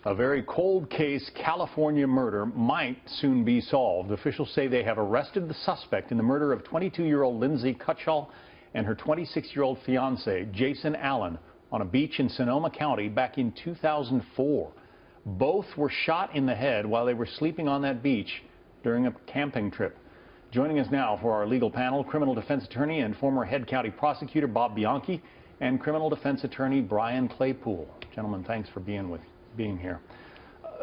A very cold case, California murder, might soon be solved. Officials say they have arrested the suspect in the murder of 22-year-old Lindsay Cutshall and her 26-year-old fiance, Jason Allen, on a beach in Sonoma County back in 2004. Both were shot in the head while they were sleeping on that beach during a camping trip. Joining us now for our legal panel, criminal defense attorney and former head county prosecutor Bob Bianchi and criminal defense attorney Brian Claypool. Gentlemen, thanks for being here.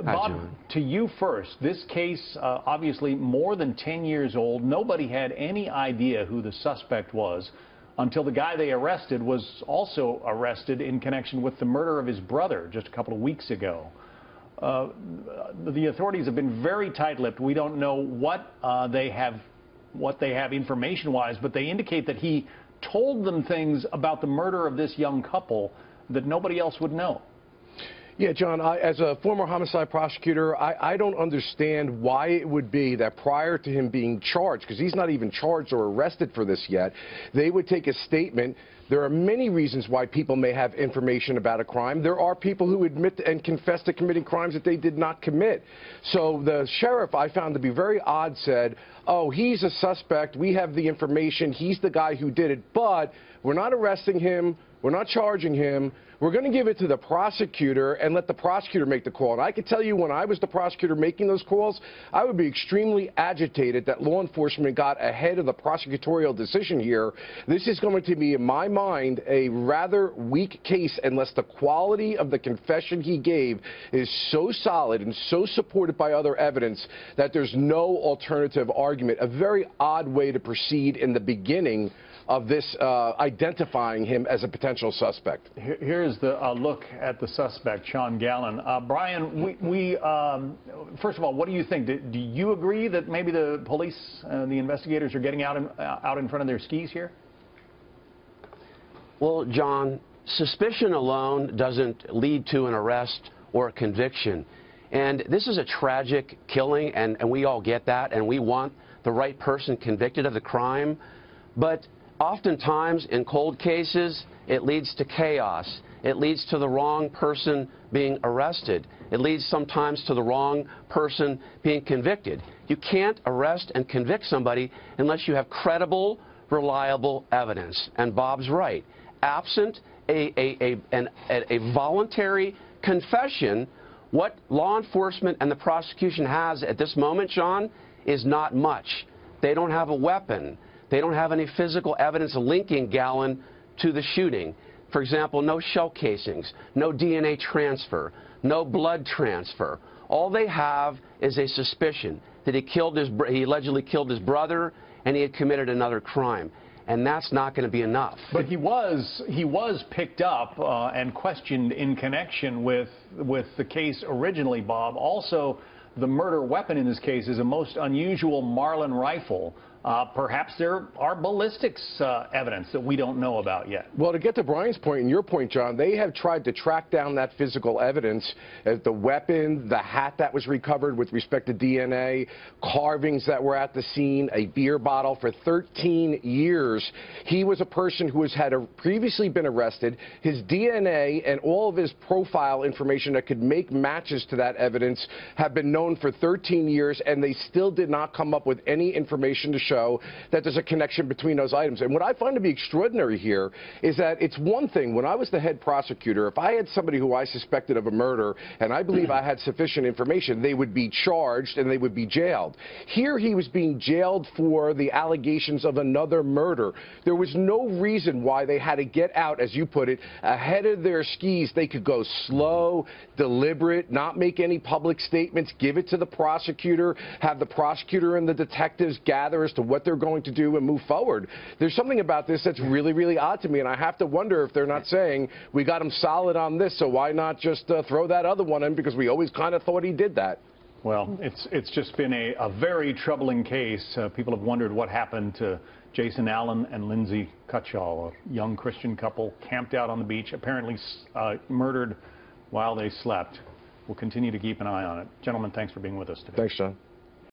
Bob, to you first. This case, obviously more than 10 years old. Nobody had any idea who the suspect was until the guy they arrested was also arrested in connection with the murder of his brother just a couple of weeks ago. The authorities have been very tight-lipped. We don't know what they have information-wise, but they indicate that he told them things about the murder of this young couple that nobody else would know. Yeah, John, as a former homicide prosecutor, I don't understand why it would be that prior to him being charged, because he's not even charged or arrested for this yet, they would take a statement. There are many reasons why people may have information about a crime. There are people who admit and confess to committing crimes that they did not commit. So the sheriff, I found to be very odd, said, oh, he's a suspect, we have the information, he's the guy who did it, but we're not arresting him, we're not charging him. We're going to give it to the prosecutor and let the prosecutor make the call. And I can tell you, when I was the prosecutor making those calls, I would be extremely agitated that law enforcement got ahead of the prosecutorial decision here. This is going to be, in my mind, a rather weak case unless the quality of the confession he gave is so solid and so supported by other evidence that there's no alternative argument. A very odd way to proceed in the beginning of this identifying him as a potential suspect. Here's the look at the suspect, Shaun Gallon. Brian, first of all, what do you think? Do you agree that maybe the police and the investigators are getting out in front of their skis here? Well, John, suspicion alone doesn't lead to an arrest or a conviction. And this is a tragic killing, and we all get that, and we want the right person convicted of the crime. But oftentimes, in cold cases, it leads to chaos. It leads to the wrong person being arrested. It leads sometimes to the wrong person being convicted. You can't arrest and convict somebody unless you have credible, reliable evidence. And Bob's right. Absent a voluntary confession, what law enforcement and the prosecution has at this moment, Sean, is not much. They don't have a weapon. They don't have any physical evidence linking Gallon to the shooting. For example, no shell casings, no DNA transfer, no blood transfer. All they have is a suspicion that he allegedly killed his brother and he had committed another crime. And that's not going to be enough. But he was picked up and questioned in connection with the case originally, Bob. Also, the murder weapon in this case is a most unusual Marlin rifle. Perhaps there are ballistics evidence that we don't know about yet. Well, to get to Brian's point and your point, John, they have tried to track down that physical evidence, the weapon, the hat that was recovered with respect to DNA, carvings that were at the scene, a beer bottle for 13 years. He was a person who had previously been arrested. His DNA and all of his profile information that could make matches to that evidence have been known for 13 years, and they still did not come up with any information to show that there's a connection between those items. And what I find to be extraordinary here is that it's one thing, when I was the head prosecutor, if I had somebody who I suspected of a murder and I believe I had sufficient information, they would be charged and they would be jailed. Here he was being jailed for the allegations of another murder. There was no reason why they had to get out, as you put it, ahead of their skis. They could go slow, deliberate, not make any public statements, give it to the prosecutor, have the prosecutor and the detectives gather as to what they're going to do and move forward. There's something about this that's really, really odd to me, and I have to wonder if they're not saying, we got him solid on this, so why not just throw that other one in, because we always kind of thought he did that. Well, it's just been a very troubling case. People have wondered what happened to Jason Allen and Lindsay Cutshall, a young Christian couple camped out on the beach, apparently murdered while they slept. We'll continue to keep an eye on it. Gentlemen, thanks for being with us today. Thanks, John.